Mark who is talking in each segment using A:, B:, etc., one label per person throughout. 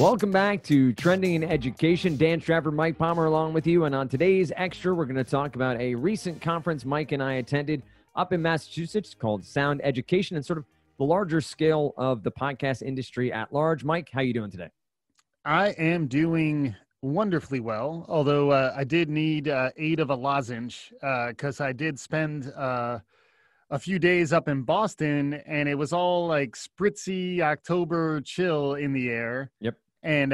A: Welcome back to Trending in Education. Dan Stratford, Mike Palmer along with you. And on today's Extra, we're going to talk about a recent conference Mike and I attended up in Massachusetts called Sound Education and sort of the larger scale of the podcast industry at large. Mike, how you doing today?
B: I am doing wonderfully well, although I did need aid of a lozenge because I did spend a few days up in Boston, and it was all like spritzy October chill in the air.
A: Yep.
B: And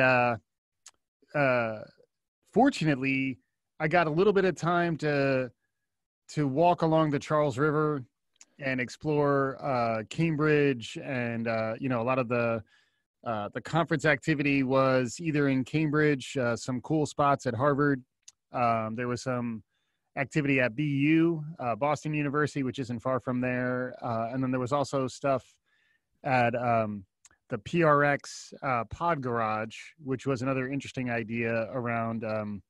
B: fortunately, I got a little bit of time to walk along the Charles River and explore Cambridge, and a lot of the conference activity was either in Cambridge, some cool spots at Harvard. There was some activity at BU, Boston University, which isn't far from there. And then there was also stuff at the PRX Pod Garage, which was another interesting idea around kind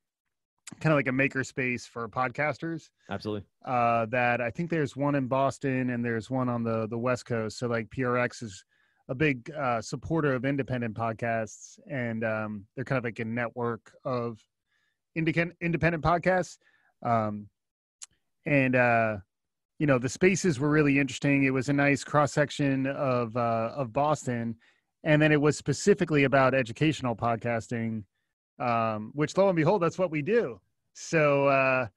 B: of like a makerspace for podcasters.
A: Absolutely.
B: That I think there's one in Boston and there's one on the West Coast. So like PRX is a big supporter of independent podcasts, and they're kind of like a network of independent podcasts. The spaces were really interesting. It was a nice cross section of Boston, and then it was specifically about educational podcasting, which lo and behold, that's what we do. So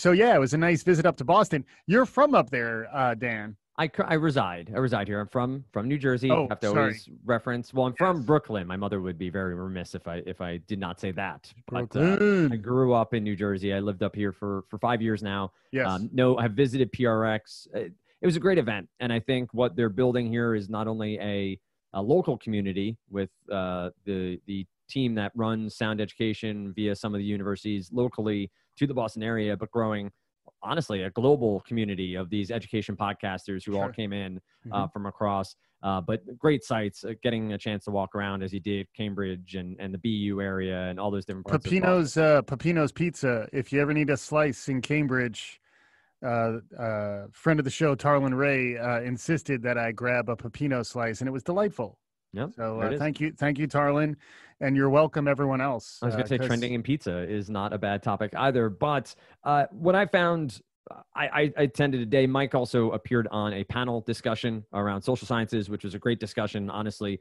B: yeah, it was a nice visit up to Boston. You're from up there, Dan.
A: I reside here. I'm from New Jersey.
B: Oh,
A: have to
B: sorry.
A: always reference. Well, I'm from Brooklyn. My mother would be very remiss if I did not say that. But I grew up in New Jersey. I lived up here for 5 years now.
B: Yes.
A: I've visited PRX. It was a great event, and I think what they're building here is not only a local community with the team that runs Sound Education via some of the universities locally to the Boston area, but growing, honestly, a global community of these education podcasters who all came in from across, but great sites, getting a chance to walk around as you did Cambridge and the BU area and all those different parts.
B: Peppino's Pizza. If you ever need a slice in Cambridge, friend of the show, Tarlin Ray, insisted that I grab a Peppino slice, and it was delightful.
A: Yep.
B: So thank you, Tarlin, and you're welcome, everyone else.
A: I was going to say trending in pizza is not a bad topic either, but what I found, I attended today. Mike also appeared on a panel discussion around social sciences, which was a great discussion. Honestly,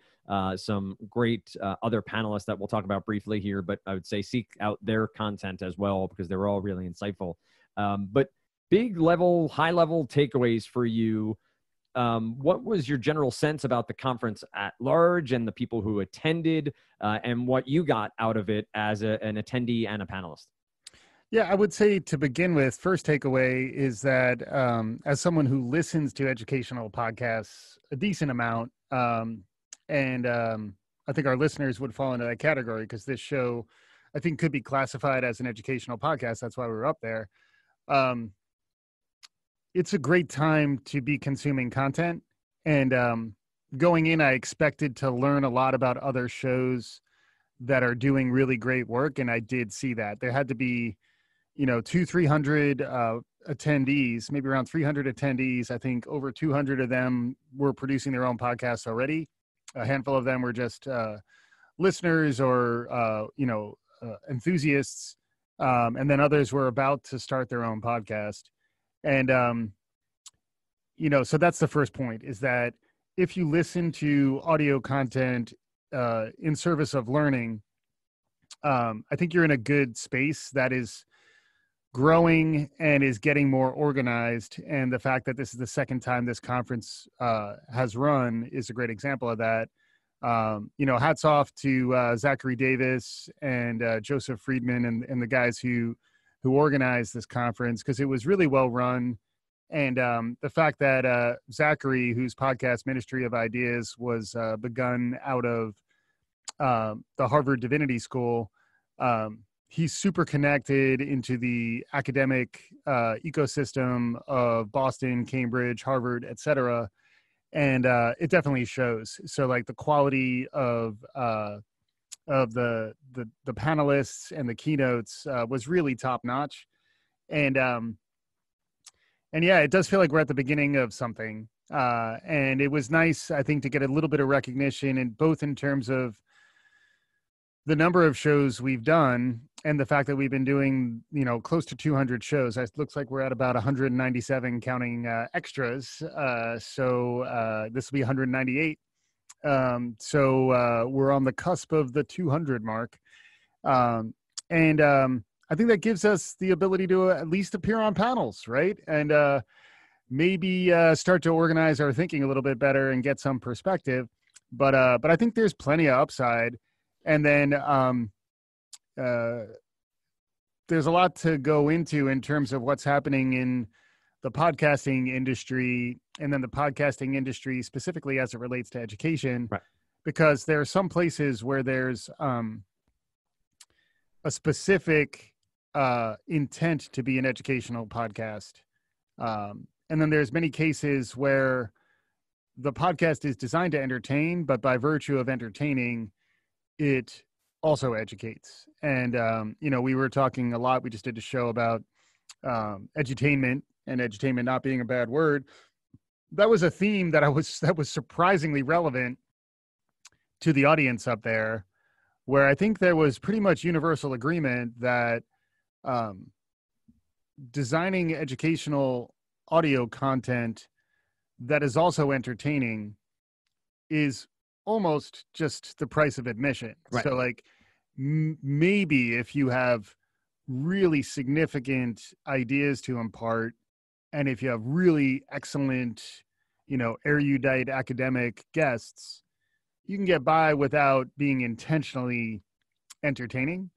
A: some great other panelists that we'll talk about briefly here, but I would say seek out their content as well because they were all really insightful. But high level takeaways for you. What was your general sense about the conference at large and the people who attended, and what you got out of it as an attendee and a panelist?
B: Yeah, I would say to begin with, first takeaway is that as someone who listens to educational podcasts a decent amount, and I think our listeners would fall into that category because this show, I think, could be classified as an educational podcast. That's why we were up there. It's a great time to be consuming content. And going in, I expected to learn a lot about other shows that are doing really great work. And I did see that. There had to be, 200-300 attendees, maybe around 300 attendees. I think over 200 of them were producing their own podcasts already. A handful of them were just listeners or, enthusiasts. And then others were about to start their own podcast. And, so that's the first point, is that if you listen to audio content in service of learning, I think you're in a good space that is growing and is getting more organized. And the fact that this is the second time this conference has run is a great example of that. Hats off to Zachary Davis and Joseph Friedman and the guys who organized this conference, because it was really well run. And the fact that Zachary, whose podcast Ministry of Ideas was begun out of the Harvard Divinity School, he's super connected into the academic ecosystem of Boston, Cambridge, Harvard, et cetera. And it definitely shows. So like the quality of the panelists and the keynotes was really top notch. And yeah, it does feel like we're at the beginning of something. And it was nice, I think, to get a little bit of recognition, and both in terms of the number of shows we've done and the fact that we've been doing, close to 200 shows. It looks like we're at about 197 counting extras. So this will be 198. So we're on the cusp of the 200 mark. And I think that gives us the ability to at least appear on panels, right? And maybe start to organize our thinking a little bit better and get some perspective. But I think there's plenty of upside. And then there's a lot to go into in terms of what's happening in the podcasting industry, and then the podcasting industry specifically as it relates to education,
A: right?
B: Because there are some places where there's a specific intent to be an educational podcast. And then there's many cases where the podcast is designed to entertain, but by virtue of entertaining, it also educates. And, we were talking a lot. We just did a show about edutainment, and edutainment not being a bad word. That was a theme that was surprisingly relevant to the audience up there, where I think there was pretty much universal agreement that designing educational audio content that is also entertaining is almost just the price of admission.
A: Right.
B: So like maybe if you have really significant ideas to impart, and if you have really excellent, erudite academic guests, you can get by without being intentionally entertaining.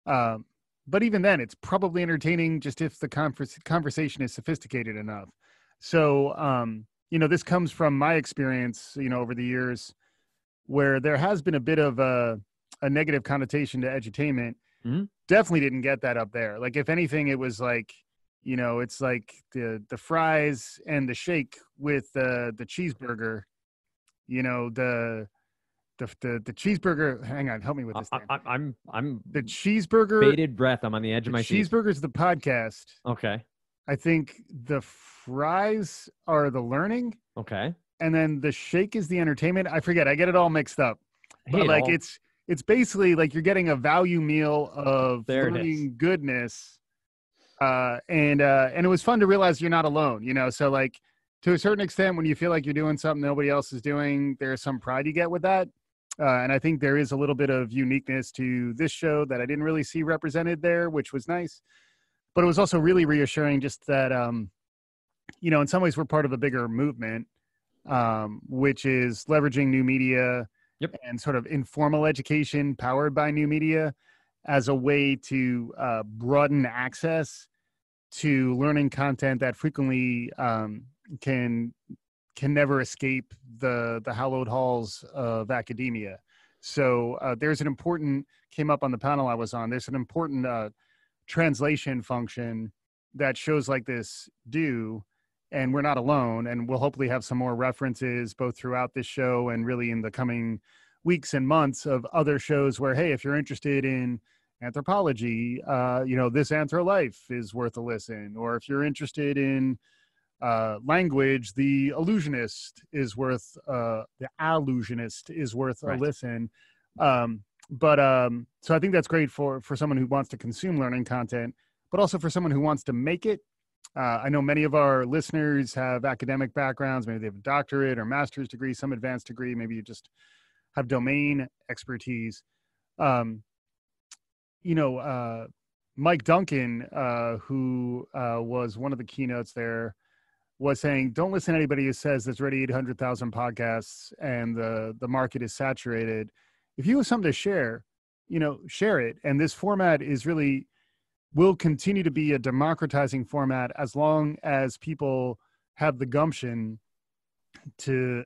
B: But even then, it's probably entertaining just if the conversation is sophisticated enough. So, this comes from my experience, over the years, where there has been a bit of a negative connotation to edutainment.
A: Mm-hmm.
B: Definitely didn't get that up there. Like, if anything, it was like, it's like the fries and the shake with the cheeseburger, the cheeseburger. Hang on, help me with this.
A: I'm
B: the cheeseburger.
A: Bated breath. I'm on the edge of my seat.
B: Cheeseburger's the podcast.
A: Okay.
B: I think the fries are the learning.
A: Okay.
B: And then the shake is the entertainment. I forget. I get it all mixed up. But like it's basically like you're getting a value meal of learning goodness. And it was fun to realize you're not alone, so like to a certain extent, when you feel like you're doing something nobody else is doing, there's some pride you get with that. And I think there is a little bit of uniqueness to this show that I didn't really see represented there, which was nice. But it was also really reassuring just that, in some ways we're part of a bigger movement, which is leveraging new media and sort of informal education powered by new media as a way to broaden access to learning content that frequently can never escape the hallowed halls of academia. So there's an important, came up on the panel I was on, there's an important translation function that shows like this do, and we're not alone. And we'll hopefully have some more references both throughout this show and really in the coming weeks and months of other shows where, hey, if you're interested in anthropology, this Anthro Life is worth a listen. Or if you're interested in language, the illusionist is worth a listen. So I think that's great for someone who wants to consume learning content, but also for someone who wants to make it. I know many of our listeners have academic backgrounds. Maybe they have a doctorate or master's degree, some advanced degree. Maybe you just have domain expertise. Mike Duncan, who was one of the keynotes there, was saying, don't listen to anybody who says there's already 800,000 podcasts and the market is saturated. If you have something to share, share it. And this format will continue to be a democratizing format as long as people have the gumption to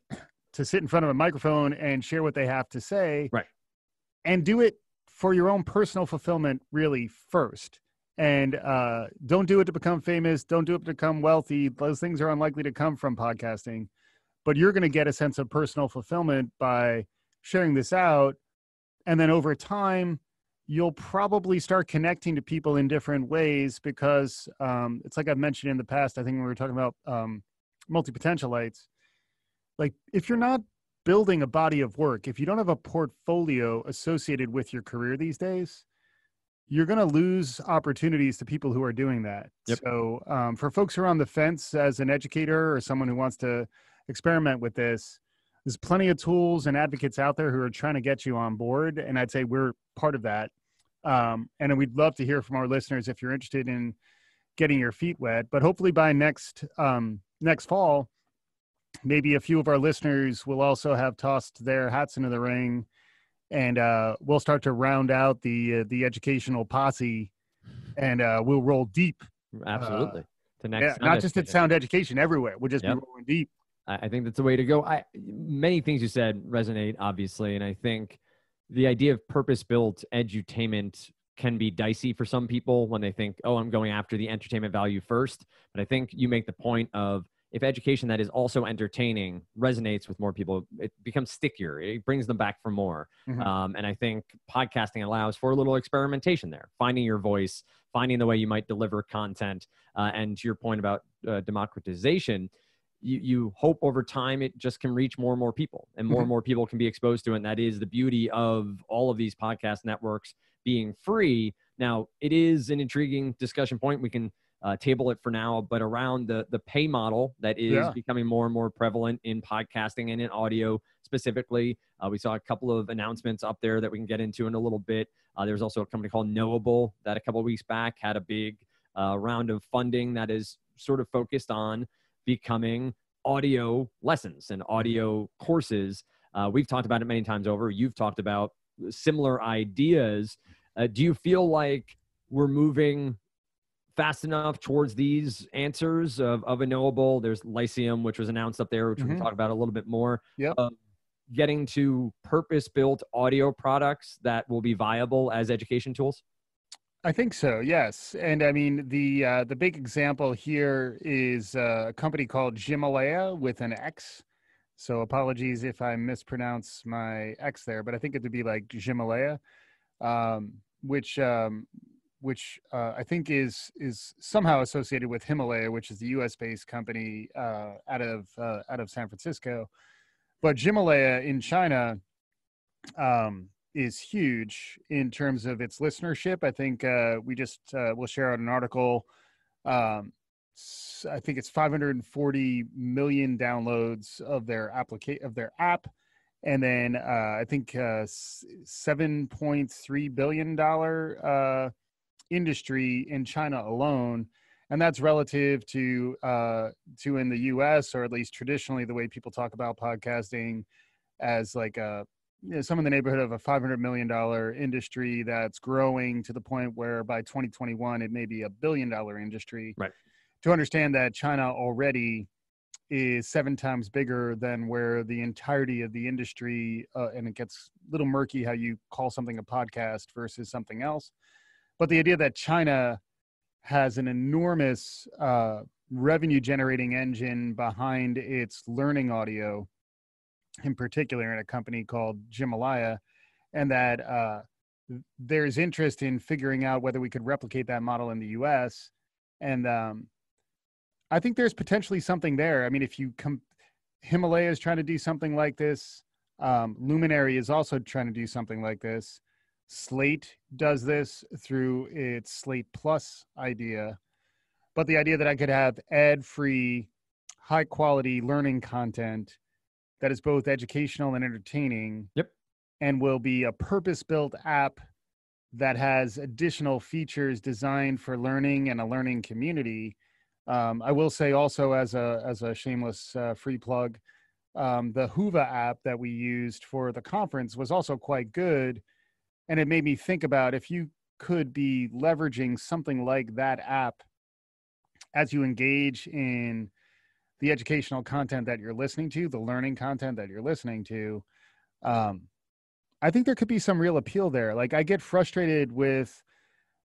B: sit in front of a microphone and share what they have to say.
A: Right.
B: And do it for your own personal fulfillment really first. And don't do it to become famous. Don't do it to become wealthy. Those things are unlikely to come from podcasting. But you're going to get a sense of personal fulfillment by sharing this out. And then over time, you'll probably start connecting to people in different ways because it's like I've mentioned in the past, I think when we were talking about multi-potentialites, like if you're not building a body of work, if you don't have a portfolio associated with your career these days, you're going to lose opportunities to people who are doing that.
A: Yep.
B: So for folks who are on the fence as an educator or someone who wants to experiment with this, there's plenty of tools and advocates out there who are trying to get you on board. And I'd say we're part of that. And we'd love to hear from our listeners if you're interested in getting your feet wet. But hopefully by next fall, maybe a few of our listeners will also have tossed their hats into the ring, and we'll start to round out the educational posse, and we'll roll deep.
A: Absolutely.
B: Not just at Sound Education, everywhere. We'll just be rolling deep.
A: I think that's the way to go. Many things you said resonate, obviously, and I think the idea of purpose-built edutainment can be dicey for some people when they think, oh, I'm going after the entertainment value first. But I think you make the point of, if education that is also entertaining resonates with more people, it becomes stickier. It brings them back for more.
B: Mm-hmm.
A: And I think podcasting allows for a little experimentation there, finding your voice, finding the way you might deliver content. And to your point about democratization, you hope over time it just can reach more and more people, and more people can be exposed to it. And that is the beauty of all of these podcast networks being free. Now, it is an intriguing discussion point. We can table it for now, but around the pay model that is becoming more and more prevalent in podcasting and in audio specifically. We saw a couple of announcements up there that we can get into in a little bit. There's also a company called Knowable that a couple of weeks back had a big round of funding that is sort of focused on becoming audio lessons and audio courses. We've talked about it many times over. You've talked about similar ideas. Do you feel like we're moving fast enough towards these answers of a Knowable? There's Lyceum, which was announced up there, which we can talk about a little bit more. Getting to purpose-built audio products that will be viable as education tools?
B: I think so, yes. And I mean, the big example here is a company called Himalaya with an X. So apologies if I mispronounce my X there, but I think it would be like Himalaya, which I think is somehow associated with Himalaya, which is the U.S.-based company out of San Francisco. But Himalaya in China is huge in terms of its listenership. I think we just will share out an article. I think it's 540 million downloads of their app, and then I think $7.3 billion industry in China alone, and that's relative to in the U.S., or at least traditionally the way people talk about podcasting as like some in the neighborhood of a $500 million industry that's growing to the point where by 2021 it may be $1 billion industry.
A: Right.
B: To understand that China already is 7 times bigger than where the entirety of the industry, and it gets a little murky how you call something a podcast versus something else. But the idea that China has an enormous revenue generating engine behind its learning audio, in particular in a company called Himalaya, and that there's interest in figuring out whether we could replicate that model in the US. And I think there's potentially something there. I mean, if you Himalaya is trying to do something like this. Luminary is also trying to do something like this. Slate does this through its Slate Plus idea. But the idea that I could have ad-free, high-quality learning content that is both educational and entertaining, and will be a purpose-built app that has additional features designed for learning and a learning community. I will say also, as a shameless free plug, the Huva app that we used for the conference was also quite good. And it made me think about if you could be leveraging something like that app as you engage in the educational content that you're listening to, the learning content that you're listening to. I think there could be some real appeal there. Like, I get frustrated with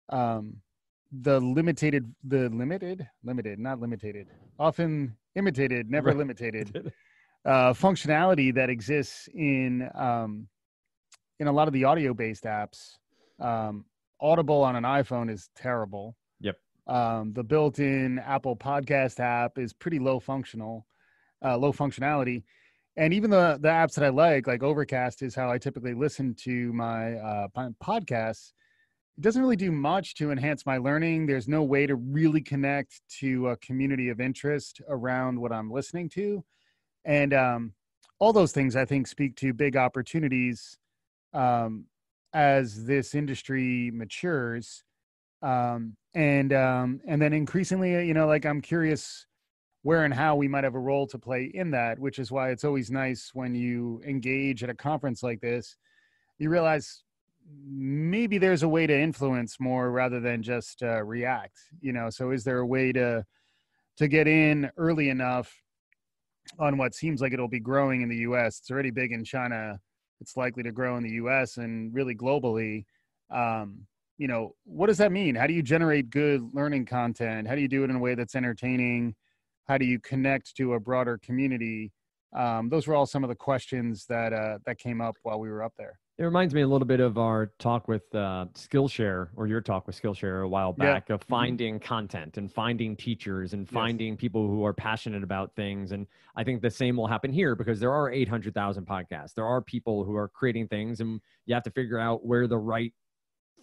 B: the limited, not limited, often imitated, never limited functionality that exists in a lot of the audio-based apps. Audible on an iPhone is terrible. The built-in Apple Podcast app is pretty low functionality. And even the apps that I like Overcast is how I typically listen to my podcasts. It doesn't really do much to enhance my learning. There's no way to really connect to a community of interest around what I'm listening to. And all those things, I think, speak to big opportunities um, as this industry matures. And then increasingly, like I'm curious where and how we might have a role to play in that, which is why it's always nice when you engage at a conference like this, you realize maybe there's a way to influence more rather than just react, so is there a way to get in early enough on what seems like it'll be growing in the US? It's already big in China. It's likely to grow in the US and really globally. What does that mean? How do you generate good learning content? How do you do it in a way that's entertaining? How do you connect to a broader community? Those were all some of the questions that came up while we were up there.
A: It reminds me a little bit of our talk with Skillshare, or your talk with Skillshare a while back, of finding content and finding teachers and finding people who are passionate about things. And I think the same will happen here, because there are 800,000 podcasts. There are people who are creating things, and you have to figure out where the right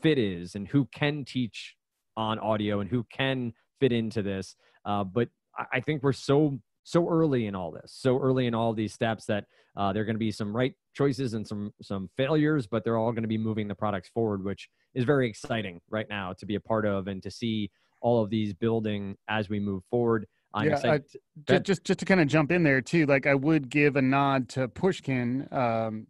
A: fit is and who can teach on audio and who can fit into this. But I think we're so early in all this, so early in all these steps, that there are going to be some right choices and some failures, but they're all going to be moving the products forward, which is very exciting right now to be a part of and to see all of these building as we move forward. I'm excited.
B: Just to kind of jump in there too, like I would give a nod to Pushkin,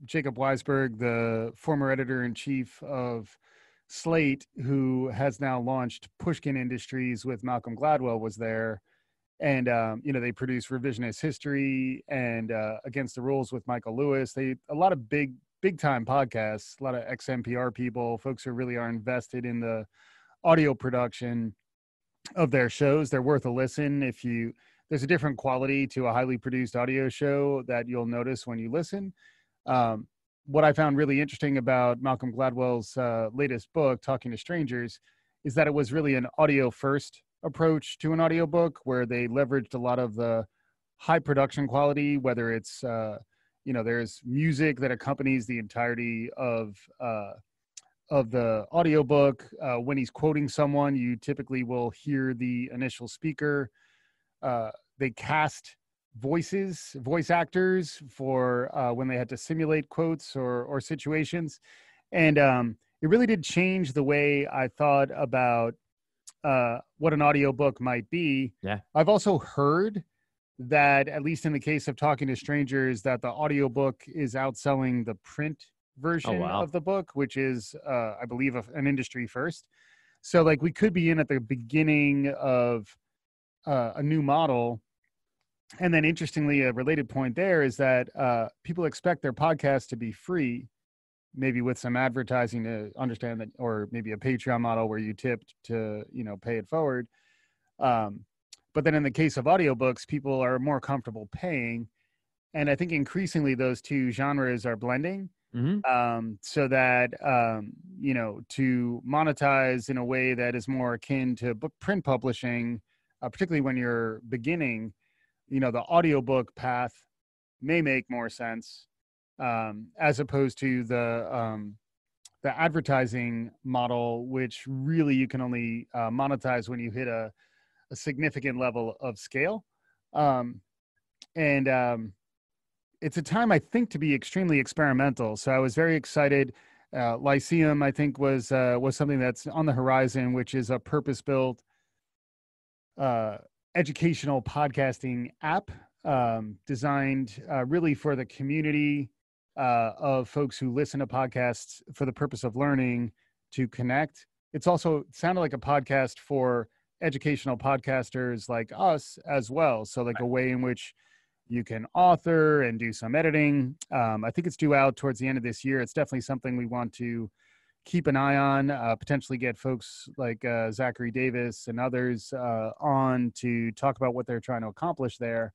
B: Jacob Weisberg, the former editor-in-chief of Slate, who has now launched Pushkin Industries with Malcolm Gladwell, was there. And, they produce Revisionist History and Against the Rules with Michael Lewis. A lot of big time podcasts, a lot of ex-NPR people, folks who really are invested in the audio production of their shows. They're worth a listen. There's a different quality to a highly produced audio show that you'll notice when you listen. What I found really interesting about Malcolm Gladwell's latest book, Talking to Strangers, is that it was really an audio first approach to an audiobook, where they leveraged a lot of the high production quality, whether it's there's music that accompanies the entirety of the audiobook. When he's quoting someone, you typically will hear the initial speaker. They cast voice actors for when they had to simulate quotes or situations. And it really did change the way I thought about what an audiobook might be.
A: Yeah.
B: I've also heard that, at least in the case of Talking to Strangers, that the audiobook is outselling the print version of the book, which is, I believe, an industry first. So like we could be in at the beginning of a new model. And then interestingly, a related point there is that people expect their podcast to be free, maybe with some advertising to understand that, or maybe a Patreon model where you tip to, pay it forward. But then in the case of audiobooks, people are more comfortable paying. And I think increasingly those two genres are blending. So that, to monetize in a way that is more akin to print publishing, particularly when you're beginning, the audiobook path may make more sense, as opposed to the advertising model, which really you can only monetize when you hit a significant level of scale. It's a time, I think, to be extremely experimental. So I was very excited. Lyceum, I think, was something that's on the horizon, which is a purpose-built educational podcasting app designed really for the community of folks who listen to podcasts for the purpose of learning, to connect. It sounded like a podcast for educational podcasters like us as well. So like a way in which you can author and do some editing. I think it's due out towards the end of this year. It's definitely something we want to keep an eye on, potentially get folks like Zachary Davis and others on to talk about what they're trying to accomplish there.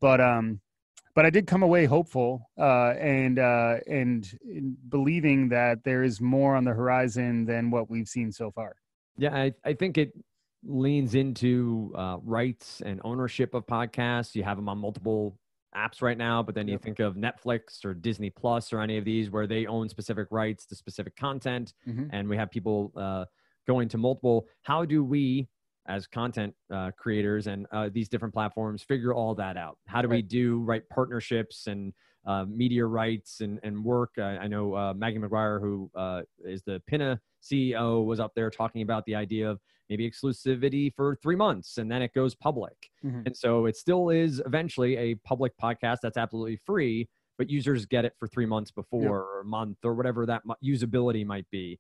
B: But I did come away hopeful and believing that there is more on the horizon than what we've seen so far.
A: Yeah, I think it leans into rights and ownership of podcasts. You have them on multiple apps right now, but then you think of Netflix or Disney Plus or any of these where they own specific rights to specific content, and we have people going to multiple. How do we, as content creators and these different platforms, figure all that out? How do we do right partnerships and media rights and work? I know Maggie McGuire, who is the Pinna CEO, was up there talking about the idea of maybe exclusivity for 3 months and then it goes public. And so it still is eventually a public podcast that's absolutely free, but users get it for 3 months before or a month or whatever that usability might be,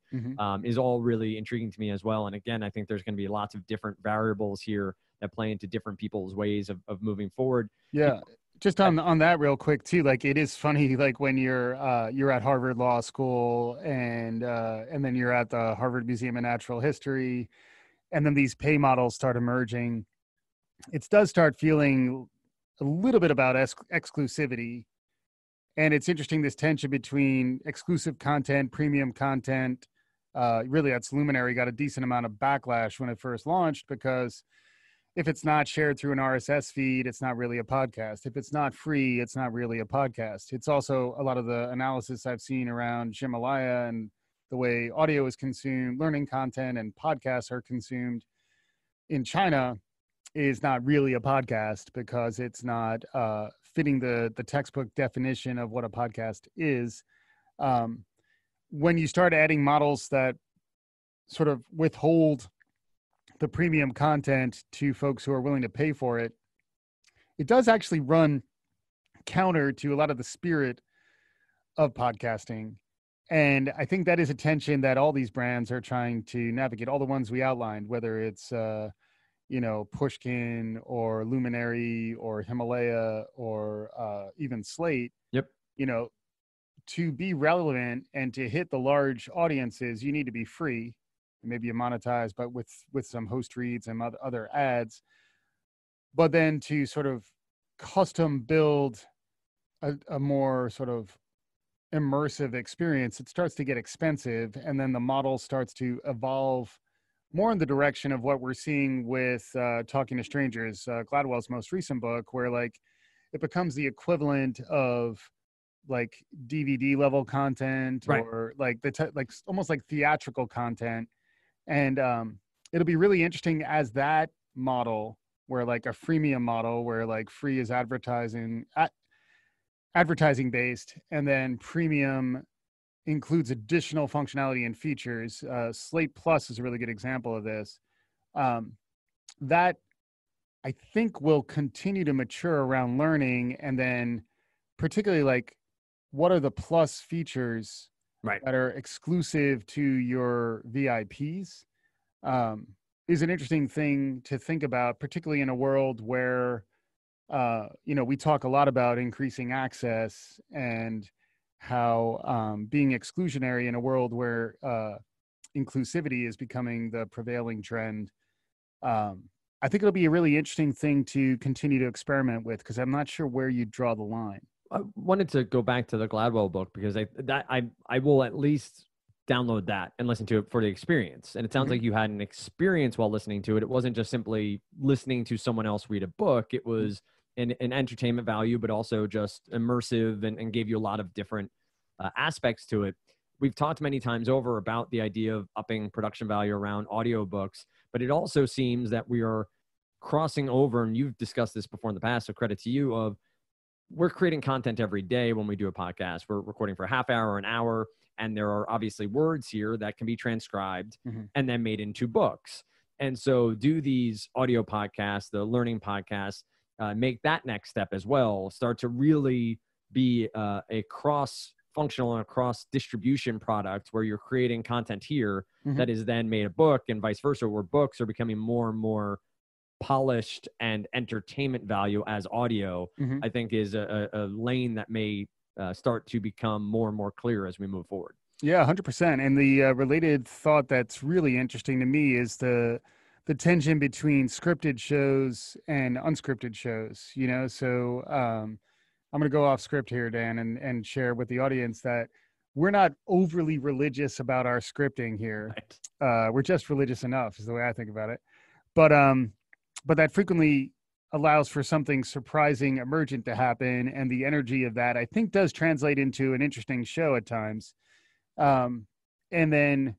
A: is all really intriguing to me as well. And again, I think there's going to be lots of different variables here that play into different people's ways of moving forward.
B: Yeah. Just on that real quick too, like it is funny, like when you're at Harvard Law School and then you're at the Harvard Museum of Natural History, and then these pay models start emerging, it does start feeling a little bit about exclusivity. And it's interesting, this tension between exclusive content, premium content. Really, that's Luminary got a decent amount of backlash when it first launched, because if it's not shared through an RSS feed, it's not really a podcast. If it's not free, it's not really a podcast. It's also a lot of the analysis I've seen around Himalaya and the way audio is consumed, learning content and podcasts are consumed in China is not really a podcast, because it's not fitting the textbook definition of what a podcast is. When you start adding models that sort of withhold the premium content to folks who are willing to pay for it, it does actually run counter to a lot of the spirit of podcasting. And I think that is a tension that all these brands are trying to navigate, all the ones we outlined, whether it's Pushkin or Luminary or Himalaya or even Slate. To be relevant and to hit the large audiences, you need to be free. Maybe you monetize, but with some host reads and other ads. But then to sort of custom build a more sort of immersive experience, it starts to get expensive. And then the model starts to evolve more in the direction of what we're seeing with Talking to Strangers, Gladwell's most recent book, where like it becomes the equivalent of like DVD level content, or like like almost like theatrical content. And it'll be really interesting as that model, where like a freemium model, where like free is advertising based, and then premium includes additional functionality and features. Slate Plus is a really good example of this. That I think will continue to mature around learning, and then particularly like what are the plus features that are exclusive to your VIPs, is an interesting thing to think about, particularly in a world where, we talk a lot about increasing access and how being exclusionary in a world where inclusivity is becoming the prevailing trend. I think it'll be a really interesting thing to continue to experiment with, because I'm not sure where you draw the line.
A: I wanted to go back to the Gladwell book, because I will at least download that and listen to it for the experience. And it sounds like you had an experience while listening to it. It wasn't just simply listening to someone else read a book. It was an entertainment value, but also just immersive and gave you a lot of different aspects to it. We've talked many times over about the idea of upping production value around audiobooks, but it also seems that we are crossing over, and you've discussed this before in the past, so credit to you, of we're creating content every day when we do a podcast. We're recording for a half hour, an hour, and there are obviously words here that can be transcribed and then made into books. And so do these audio podcasts, the learning podcasts, make that next step as well, start to really be a cross-functional and cross-distribution product where you're creating content here that is then made a book, and vice versa, where books are becoming more and more polished and entertainment value as audio. I think is a lane that may start to become more and more clear as we move forward.
B: Yeah, 100%. And the related thought that's really interesting to me is the tension between scripted shows and unscripted shows, So I'm going to go off script here, Dan, and share with the audience that we're not overly religious about our scripting here. We're just religious enough is the way I think about it. But that frequently allows for something surprising, emergent to happen. And the energy of that, I think, does translate into an interesting show at times. And then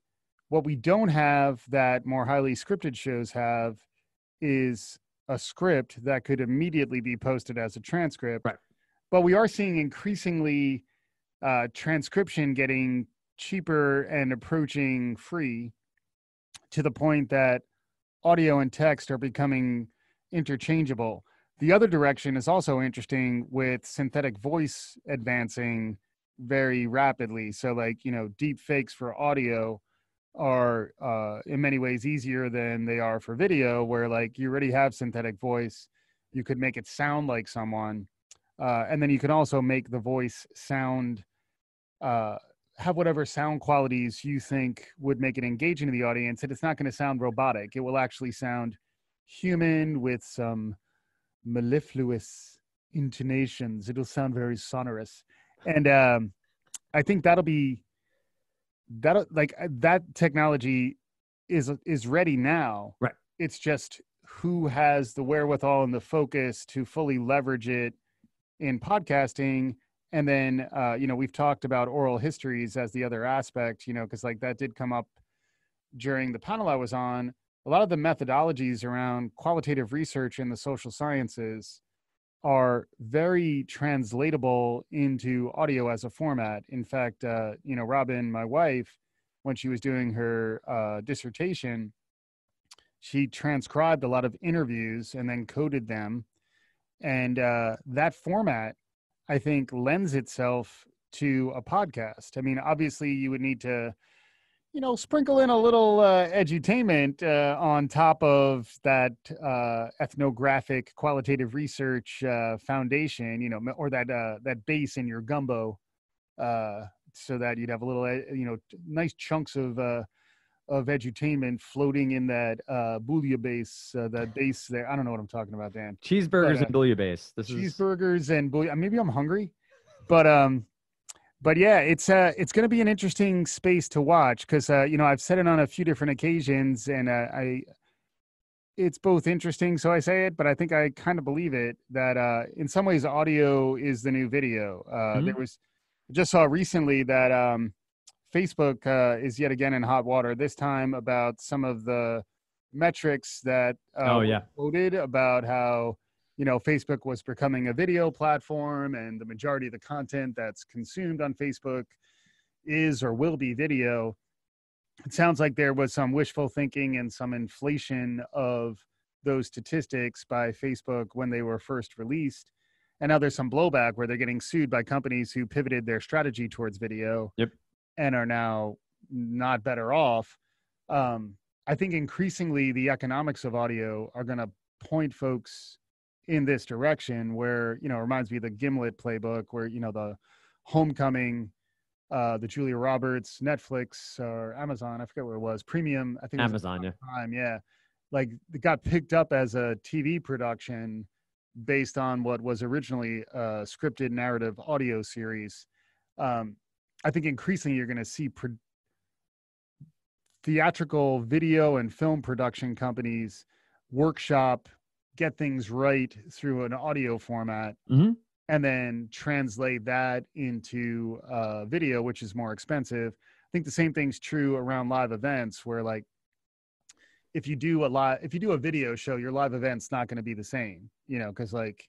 B: what we don't have that more highly scripted shows have is a script that could immediately be posted as a transcript.
A: Right.
B: But we are seeing increasingly transcription getting cheaper and approaching free, to the point that audio and text are becoming interchangeable. The other direction is also interesting, with synthetic voice advancing very rapidly. So like, deep fakes for audio are in many ways easier than they are for video, where like you already have synthetic voice, you could make it sound like someone, and then you can also make the voice sound have whatever sound qualities you think would make it engaging to the audience. And it's not going to sound robotic. It will actually sound human with some mellifluous intonations. It'll sound very sonorous. And I think that technology is ready now.
A: Right.
B: It's just who has the wherewithal and the focus to fully leverage it in podcasting. And then, we've talked about oral histories as the other aspect, because like that did come up during the panel I was on. A lot of the methodologies around qualitative research in the social sciences are very translatable into audio as a format. In fact, Robin, my wife, when she was doing her dissertation, she transcribed a lot of interviews and then coded them. And that format, I think, lends itself to a podcast. I mean, obviously you would need to, sprinkle in a little edutainment on top of that ethnographic qualitative research foundation, or that base in your gumbo, so that you'd have a little, nice chunks of edutainment floating in that bouillabaisse, that base there. I don't know what I'm talking about, Dan.
A: Cheeseburgers and bouillabaisse.
B: Cheeseburgers and bouillabaisse. Maybe I'm hungry, but yeah, it's going to be an interesting space to watch, because I've said it on a few different occasions, and it's both interesting, so I say it, but I think I kind of believe it, that in some ways audio is the new video. I just saw recently that Facebook is yet again in hot water, this time about some of the metrics that were quoted about how Facebook was becoming a video platform, and the majority of the content that's consumed on Facebook is or will be video. It sounds like there was some wishful thinking and some inflation of those statistics by Facebook when they were first released. And now there's some blowback where they're getting sued by companies who pivoted their strategy towards video and are now not better off. I think increasingly the economics of audio are going to point folks in this direction, where, it reminds me of the Gimlet playbook, where, the Homecoming, the Julia Roberts, Netflix or Amazon, I forget what it was, Premium, I think it was
A: Amazon,
B: yeah. Like it got picked up as a TV production based on what was originally a scripted narrative audio series. I think increasingly you're going to see theatrical video and film production companies workshop, get things right through an audio format, and then translate that into video, which is more expensive. I think the same thing's true around live events, where like if you do a video show, your live event's not going to be the same, because like,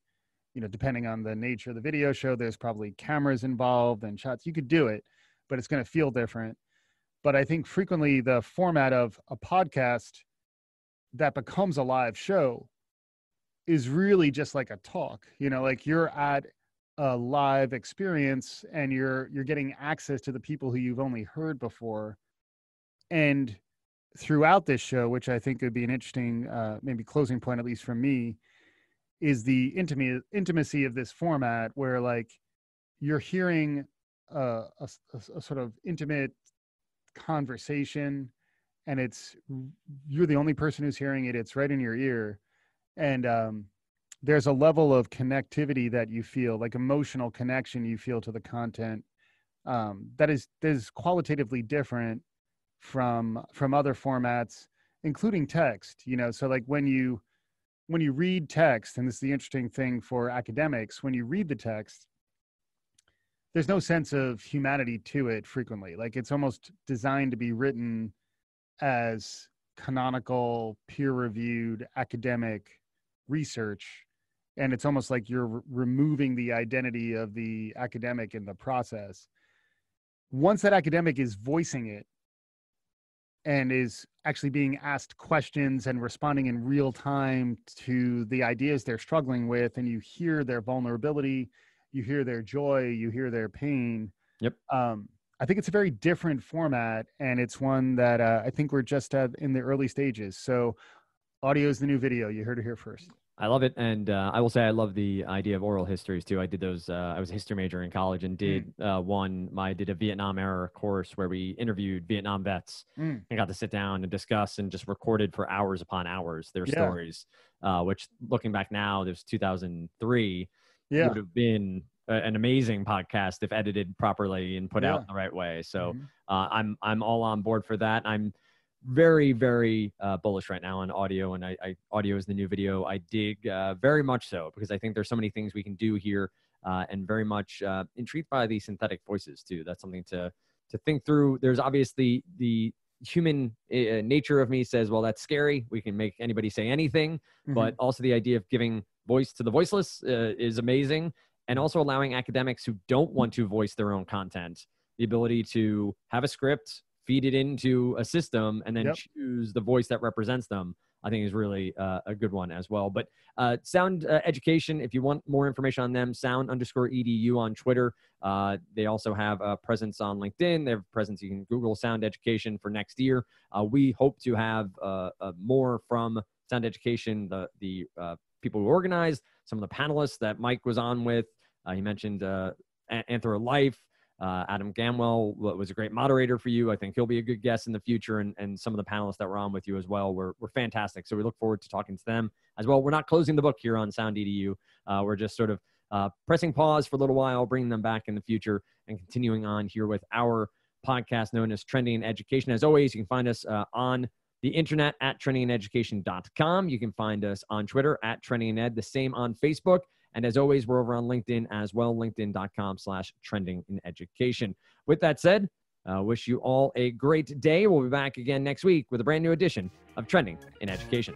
B: depending on the nature of the video show, there's probably cameras involved and shots. You could do it, but it's going to feel different. But I think frequently the format of a podcast that becomes a live show is really just like a talk, like you're at a live experience and you're getting access to the people who you've only heard before. And throughout this show, which I think would be an interesting, maybe closing point, at least for me, is the intimacy of this format, where like you're hearing a sort of intimate conversation, and you're the only person who's hearing it. It's right in your ear. And there's a level of connectivity that you feel, like emotional connection you feel to the content, that is qualitatively different from other formats, including text. So like when you when you read text, and this is the interesting thing for academics, when you read the text, there's no sense of humanity to it frequently. Like it's almost designed to be written as canonical, peer-reviewed academic research. And it's almost like you're removing the identity of the academic in the process. Once that academic is voicing it and is actually being asked questions and responding in real time to the ideas they're struggling with, and you hear their vulnerability, you hear their joy, you hear their pain.
A: Yep.
B: I think it's a very different format, and it's one that I think we're just in the early stages. So audio is the new video. You heard it here first.
A: I love it. And I will say I love the idea of oral histories too. I did those. I was a history major in college and did I did a Vietnam era course where we interviewed Vietnam vets and got to sit down and discuss and just recorded for hours upon hours their stories, which looking back now, there's 2003, would have been an amazing podcast if edited properly and put out in the right way. So I'm all on board for that. I'm very, very bullish right now on audio, and audio is the new video. I dig very much so, because I think there's so many things we can do here, and very much intrigued by the synthetic voices too. That's something to think through. There's obviously the human nature of me says, well, that's scary. We can make anybody say anything, but also the idea of giving voice to the voiceless is amazing, and also allowing academics who don't want to voice their own content the ability to have a script, feed it into a system, and then choose the voice that represents them, I think is really a good one as well. But Sound Education, if you want more information on them, sound_edu on Twitter. They also have a presence on LinkedIn. They have a presence, you can Google Sound Education for next year. We hope to have more from Sound Education, the people who organized, some of the panelists that Mike was on with. He mentioned Anthro Life. Adam Gamwell was a great moderator for you. I think he'll be a good guest in the future, and some of the panelists that were on with you as well were fantastic. So we look forward to talking to them as well. We're not closing the book here on Sound EDU. We're just sort of pressing pause for a little while, bringing them back in the future, and continuing on here with our podcast known as Trending in Education. As always, you can find us on the internet at trendingineducation.com. You can find us on Twitter at trendingined, the same on Facebook. And as always, we're over on LinkedIn as well, linkedin.com/trendingineducation. With that said, wish you all a great day. We'll be back again next week with a brand new edition of Trending in Education.